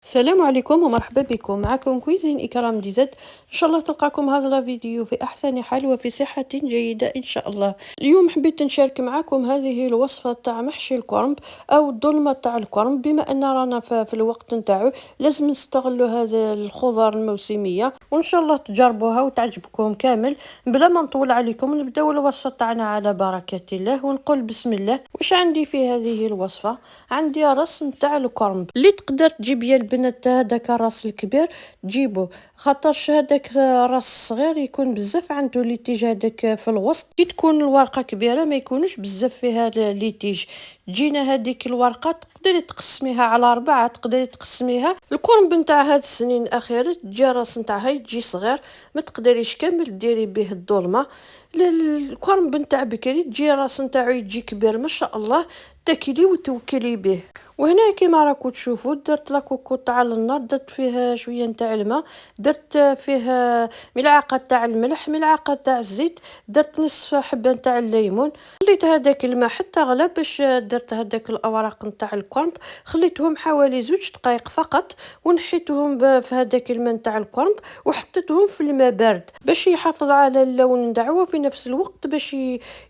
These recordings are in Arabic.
السلام عليكم ومرحبا بكم معكم كويزين إكرام دي زد. إن شاء الله تلقاكم هذا الفيديو في أحسن حال وفي صحة جيدة إن شاء الله. اليوم حبيت نشارك معكم هذه الوصفة تاع محشي الكرنب أو الظلمة تاع الكرنب، بما أن رانا في الوقت نتاعو لازم نستغلوا هذا الخضر الموسمية، وإن شاء الله تجربوها وتعجبكم كامل. بلا ما نطول عليكم نبداو الوصفة تاعنا على بركة الله ونقول بسم الله. واش عندي في هذه الوصفة؟ عندي رأس نتاع الكرنب اللي تقدر تجيب يا البنات هذاك الراس الكبير تجيبو، خاطرش هذاك الراس الصغير يكون بزاف عنده ليتيج هذاك في الوسط، كي تكون الورقه كبيره ما يكونش بزاف فيها ليتيج. تجينا هذيك الورقه تقدري تقسميها على 4، تقدري تقسميها. الكرنب نتاع هاد السنين الاخيره تجي راس نتاعها تجي صغير، ما تقدريش كامل ديري به الظلمه. الكرنب نتاع بكري تجي راس نتاعو يجي كبير ما شاء الله، تاكلي وتوكلي به. وهنا كيما راكم تشوفوا درت لاكوكو تاع النار، درت فيها شويه نتاع الماء، درت فيه ملعقه تاع الملح، ملعقه تاع الزيت، درت نصف حبه نتاع الليمون. خليت هذاك الماء حتى غلى باش درت هذاك الاوراق نتاع الكرنب، خليتهم حوالي 2 دقائق فقط ونحيتهم في هذاك الماء نتاع الكرنب وحطيتهم في الماء بارد باش يحافظ على اللون نتاعو وفي نفس الوقت باش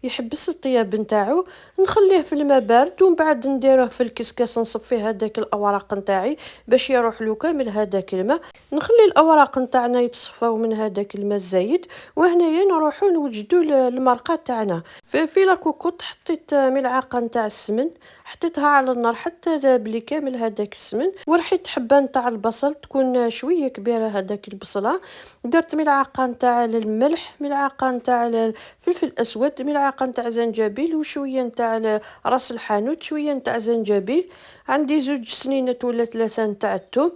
يحبس الطياب نتاعو. نخليه في الماء بارد ومن بعد نديروه في الكسكاس، نصفي هذاك الاوراق نتاعي باش يروح له كامل هذاك الماء. نخلي الاوراق نتاعنا يتصفاو من هذاك الماء الزايد، وهنايا نروحو نوجدوا المرقه تاعنا. في لاكوكوط حطيت ملعقه نتاع السمن، حطيتها على النار حتى ذاب لي كامل هذاك السمن، ورحيت حبه نتاع البصل تكون شويه كبيره هذاك البصله، درت ملعقه نتاع الملح، ملعقه نتاع الفلفل الاسود، ملعقه نتاع زنجبيل وشويه نتاع راس الحانوت، شويه نتاع زنجبيل. عندي 2 سنينات ولا 3 نتاع الثوم،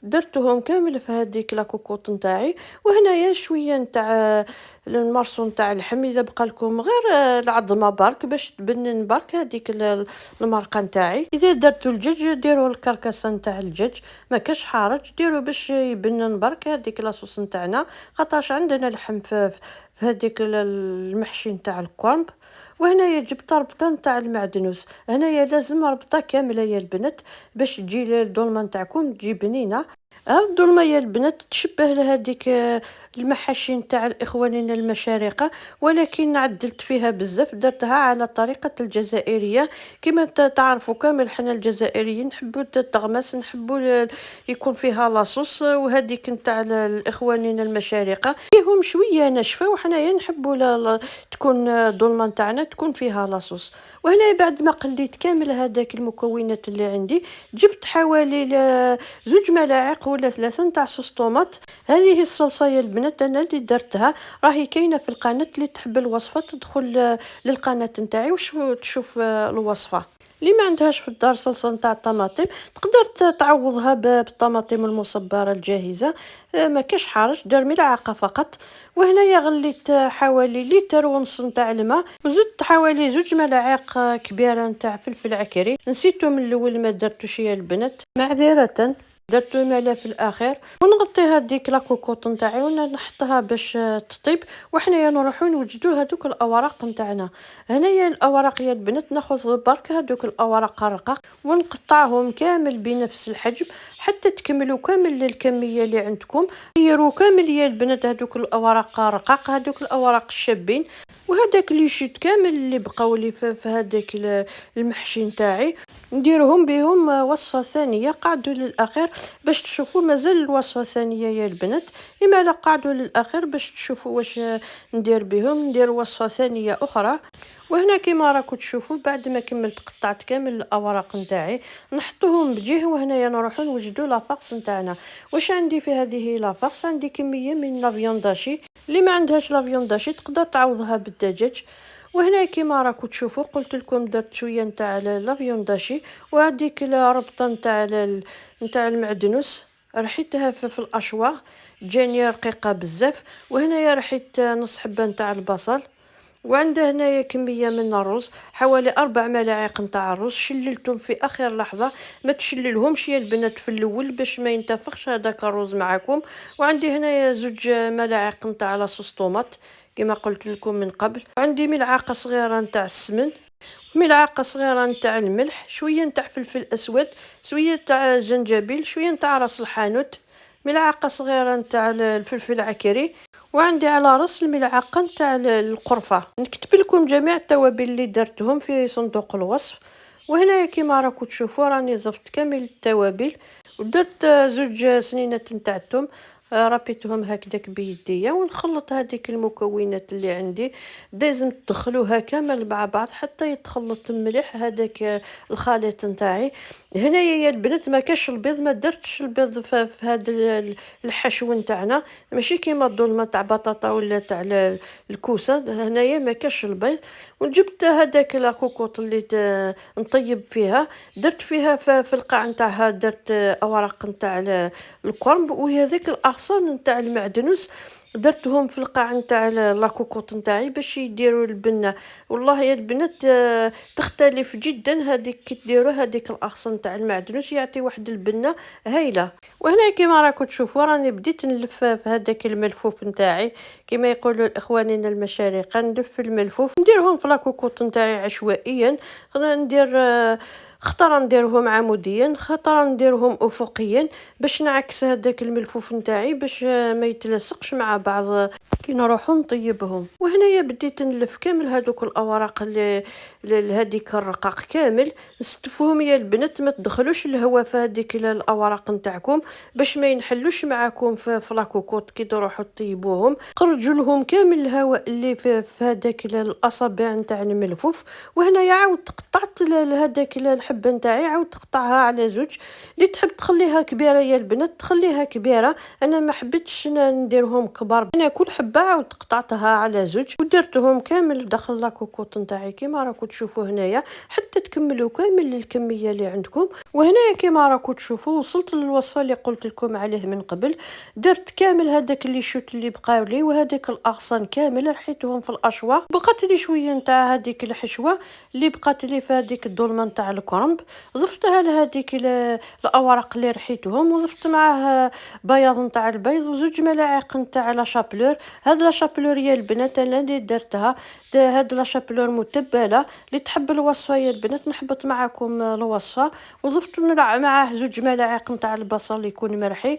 درتهم كامل في هذيك لاكوكوط نتاعي. وهنايا شويه نتاع المرصو نتاع اللحم، اذا بقى لكم غير العظمه برك باش تبنن برك هذيك المرقه نتاعي. اذا درتوا الدجاج ديروا الكركسه نتاع الدجاج، ما كاش حارج ديروا باش يبنن برك هذيك لاصوص نتاعنا، خاطرش عندنا لحم في هذيك المحشي نتاع الكرنب. وهنايا جبت ربطه نتاع المعدنوس، هنايا لازم ربطه كامله يا البنات باش تجي الدولمه نتاعكم تجي بنينه. هاد الدولمه يا البنات تشبه لهذيك المحاشي نتاع الاخواننا المشارقه، ولكن عدلت فيها بزاف، درتها على طريقه الجزائريه. كما تعرفوا كامل حنا الجزائريين نحبوا التغمس، نحبوا يكون فيها لاصوص، وهذيك نتاع الاخواننا المشارقه فيهم شويه ناشفه، وحنايا نحبوا تكون الدولمه نتاعنا تكون فيها لاصوص. وهنا بعد ما قليت كامل هذاك المكونات اللي عندي، جبت حوالي 2 ملاعق ولا 3 نتاع صوص طوماط. هذه الصلصه يا البنات انا اللي درتها، راهي كاينه في القناه، اللي تحب الوصفه تدخل للقناه نتاعي وش تشوف الوصفه. اللي ما عندهاش في الدار صلصه نتاع الطماطم تقدر تعوضها بالطماطم المصبره الجاهزه، ما كاش حرج، دير ملعقه فقط. وهنايا غليت حوالي لتر ونص نتاع الماء، وزدت حوالي 2 ملاعق كبيره نتاع فلفل عكري، نسيتو من الاول ما درتوش يا البنات معذره، درت الماء في الاخير. ونغطي هذيك لاكوكوط نتاعي ونحطها باش تطيب، وحنايا نروحو نوجدو هذوك الاوراق نتاعنا. هنايا الاوراق يا البنات ناخذ برك هذوك الاوراق الرقاق ونقطعهم كامل بنفس الحجم حتى تكملوا كامل الكميه اللي عندكم. ديروا كامل يا البنات هذوك الاوراق الرقاق، هذوك الاوراق الشابين، وهذاك لي شوت كامل اللي بقاو لي في هذاك المحشي نتاعي نديرهم بهم وصفه ثانيه. قعدوا للاخير باش تشوفوا، مازال الوصفه الثانيه يا البنات، اما لا قعدوا للاخير باش تشوفوا واش ندير بهم. ندير وصفه ثانيه اخرى. وهنا كما راكم تشوفوا بعد ما كملت قطعت كامل الاوراق نتاعي نحطوهم بجهه، وهنايا نروحوا نوجدوا لافاكس نتاعنا. واش عندي في هذه لافاكس؟ عندي كميه من لافيونداشي، اللي ما عندهاش لافيونداشي تقدر تعوضها بالدجاج. وهنا كما راكم تشوفوا قلت لكم درت شويه نتاع لافيونداشي، وهذيك الربطه نتاع المعدنوس رحيتها في الاشواغ جاني رقيقه بزاف. وهنايا رحيت نص حبه نتاع البصل، وعنده هنايا كميه من الرز حوالي 4 ملاعق نتاع الرز، شللتهم في اخر لحظه، ما تشللهمش يا البنات في الاول باش ما ينتفخش هذاك الرز معكم. وعندي هنايا 2 ملاعق نتاع لاصوص طوماط كما قلت لكم من قبل، عندي ملعقه صغيره نتاع السمن، ملعقه صغيره نتاع الملح، شويه نتاع فلفل اسود، شويه تاع جنجبيل، شويه نتاع راس الحانوت، ملعقه صغيره نتاع الفلفل العكري، وعندي على راس الملعقه نتاع القرفه. نكتب لكم جميع التوابل اللي درتهم في صندوق الوصف. وهنايا كيما راكم تشوفوا راني زفت كامل التوابل، ودرت زوج سنينات نتاع الثوم، ربيتهم هكذاك بيديا، ونخلط هذيك المكونات اللي عندي. لازم تدخلوها كامل مع بعض حتى يتخلط مليح هذاك الخليط نتاعي. هنايا يا البنات ما كاش البيض، ما درتش البيض في هذا الحشو نتاعنا، ماشي كيما الظلمه تاع بطاطا ولا تاع الكوسه. هنايا ما كاش البيض. وجبت هذاك لاكوكوط اللي نطيب فيها، درت فيها في القاع نتاعها، درت اوراق نتاع الكرنب، وهذيك الاغصان نتاع المعدنوس درتهم في القاع نتاع لاكوكوط نتاعي باش يديروا البنه. والله يا البنات تختلف جدا هذيك كي ديروا هذيك الاغصان نتاع المعدنوس، يعطي واحد البنه هايله. وهنا كما راكم تشوفوا راني بديت نلف في هذاك الملفوف نتاعي، كما يقولوا اخواننا المشارقه، نلف الملفوف نديرهم في لاكوكوط نتاعي عشوائيا. ندير خطره نديرهم عموديا، خطره نديرهم افقيا، باش نعكس هذاك الملفوف نتاعي باش ما يتلصقش مع بعض كي نروحو نطيبهم. وهنايا بديت نلف كامل هذوك الاوراق اللي هذيك الرقاق كامل، نستفهم يا البنات ما تدخلوش الهواء في هذيك الاوراق نتاعكم باش ما ينحلوش معاكم في لاكوكوط كي تروحوا تطيبوهم. خرجوا لهم كامل الهواء اللي في هذاك الاصابع نتاع الملفوف. وهنايا عاود قطعت هذاك الحبه نتاعي، عاود تقطعها على زوج. اللي تحب تخليها كبيره يا البنات تخليها كبيره، انا ما حبيتش نديرهم كبار، انا كل حبه عاود قطعتها على زوج ودرتهم كامل داخل لاكوكوط نتاعي كيما راكم تشوفوا هنايا، حتى تكملوا كامل الكميه اللي عندكم. وهنايا كيما راكم تشوفوا وصلت للوصفه اللي قلت لكم عليه من قبل. درت كامل هذاك اللي شوت اللي بقاو لي وهذاك الاغصان كامل رحيتهم في الاشواق، بقات لي شويه نتاع هذيك الحشوه اللي بقات لي في هذيك الظلمه نتاع الكرنب، ضفتها لهذيك الاوراق اللي رحيتهم، وضفت معاه بياض نتاع البيض وزوج ملاعق نتاع لا شابلور. هاد لا شابلور يا البنات انا اللي درتها، هاد لا شابلور متبله. اللي تحب الوصفه يا البنات نحبط معكم الوصفه. وضفت معاه زوج ملاعق نتاع البصل يكون مرحي،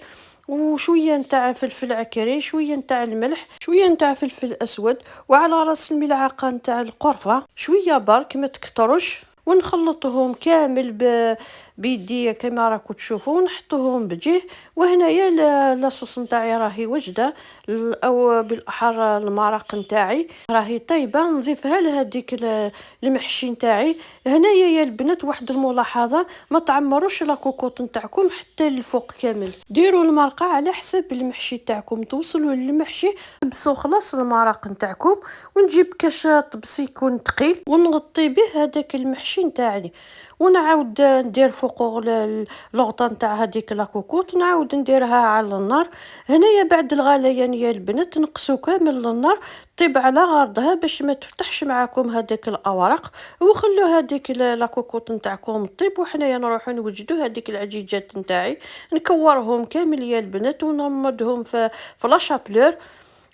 وشويه نتاع فلفل عكري، شويه نتاع الملح، شويه نتاع فلفل اسود، وعلى راس الملعقه نتاع القرفه شويه برك ما تكتروش. ونخلطهم كامل بيدي كما راكم تشوفوا، ونحطوهم بجيه. وهنايا لاصوص نتاعي راهي وجده، او بالاحرى المرق نتاعي راهي طيبه، نضيفها لهذيك المحشي نتاعي. هنايا يا البنات واحد الملاحظه، ما تعمروش لاكوكوط نتاعكم حتى للفوق كامل، ديروا المرقه على حسب المحشي تاعكم. توصلوا للمحشي طبسوا خلاص المرق نتاعكم، ونجيب كاش طبس يكون ثقيل ونغطي به هذاك المحشي نتاعي، ونعاود ندير فوقه الغطا نتاع هذيك لاكوكوط، نعاود نديرها على النار. هنايا بعد الغليان يا البنات نقصوا كامل النار، طيب على غرضها باش ما تفتحش معاكم هذيك الاوراق، وخلوا هذيك لاكوكوط نتاعكم طيب. وحنايا نروحوا نوجدوا هذيك العجيجات نتاعي، نكورهم كامل يا البنات ونمضهم في لا شابلور،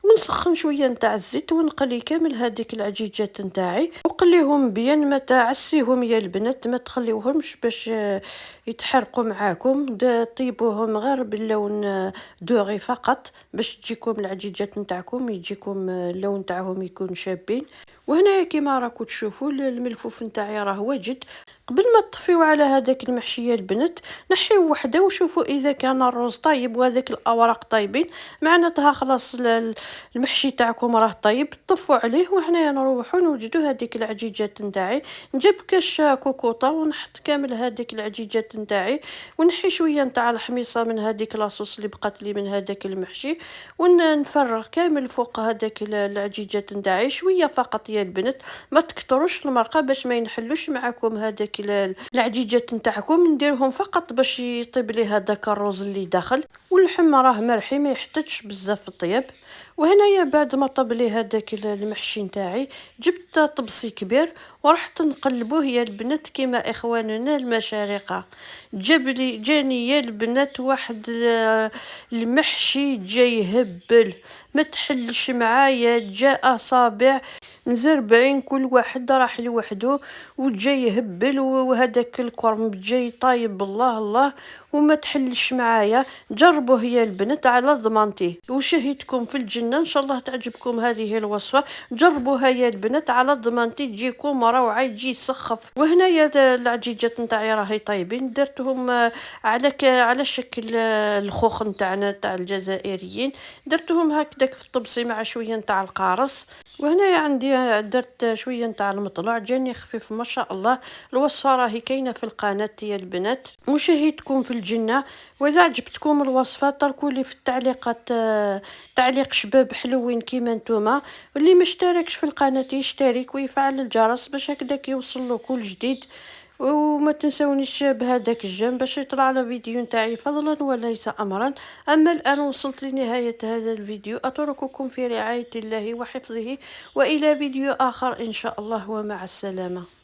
ونسخن شويه نتاع الزيت ونقلي كامل هذيك العجيجات نتاعي، وقليهم بيان ما تعسيهم يا البنات، ما تخليوهمش باش يتحرقوا معاكم، طيبوهم غير باللون دوغي فقط باش تجيكم العجيجات نتاعكم يجيكم اللون تاعهم يكون شابين. وهنا كيما راكم تشوفوا الملفوف نتاعي راه واجد. قبل ما تطفيو على هذاك المحشي يا البنات نحيو وحده وشوفوا اذا كان الرز طيب وهذاك الاوراق طيبين، معناتها خلاص المحشي تاعكم راه طيب، طفوا عليه. وهنا نروحوا نوجدوا هذيك العجيجات نتاعي، نجيب كاش كوكوطه ونحط كامل هذيك العجيجات نتاعي، ونحي شويه نتاع الحميصه من هذيك لاصوص اللي بقات لي من هذاك المحشي، ونفرغ كامل فوق هذاك العجيجات نتاعي شويه فقط يا البنات، ما تكتروش المرقه باش ما ينحلوش معكم هذاك العجيجات نتاعكم. نديرهم فقط باش يطيب لي هذاك الرز اللي داخل، واللحم راه مرحي ما يحتاجش بزاف الطياب. وهنايا بعد ما طاب لي هذاك المحشي نتاعي، جبت طبسي كبير ورحت نقلبوه يا البنات كيما اخواننا المشارقه. جاني يا البنات واحد المحشي جاي يهبل، ما تحلش معايا، جاء اصابع مزربعين كل واحد راح لوحده وجاي يهبل، وهذاك الكرنب جاي طايب الله الله وما تحلش معايا. جربوه يا البنات على ضمانتي وشهيتكم في الجنة. ان شاء الله تعجبكم هذه الوصفة، جربوها يا البنات على ضمانتي، تجيكم روعة، يجي تسخف. وهنايا العجيجات نتاعي راهي طيبين، درتهم على شكل الخوخ نتاعنا تاع الجزائريين، درتهم هكذاك في الطبسي مع شوية نتاع القارص. وهنايا عندي درت شويه نتاع المطلع، جاني خفيف ما شاء الله. الوصفه راهي كاينه في القناه يا البنات، مشاهدكم في الجنه. واذا عجبتكم الوصفه تركوا لي في التعليقات تعليق شباب حلوين كيما نتوما. واللي مشتركش في القناه يشترك ويفعل الجرس باش هكذاك يوصل له كل جديد. وما تنسونيش بهذاك الجنب باش يطلع على فيديو نتاعي فضلا وليس امرا. اما الان وصلت لنهاية هذا الفيديو، اترككم في رعاية الله وحفظه، والى فيديو اخر ان شاء الله، ومع السلامة.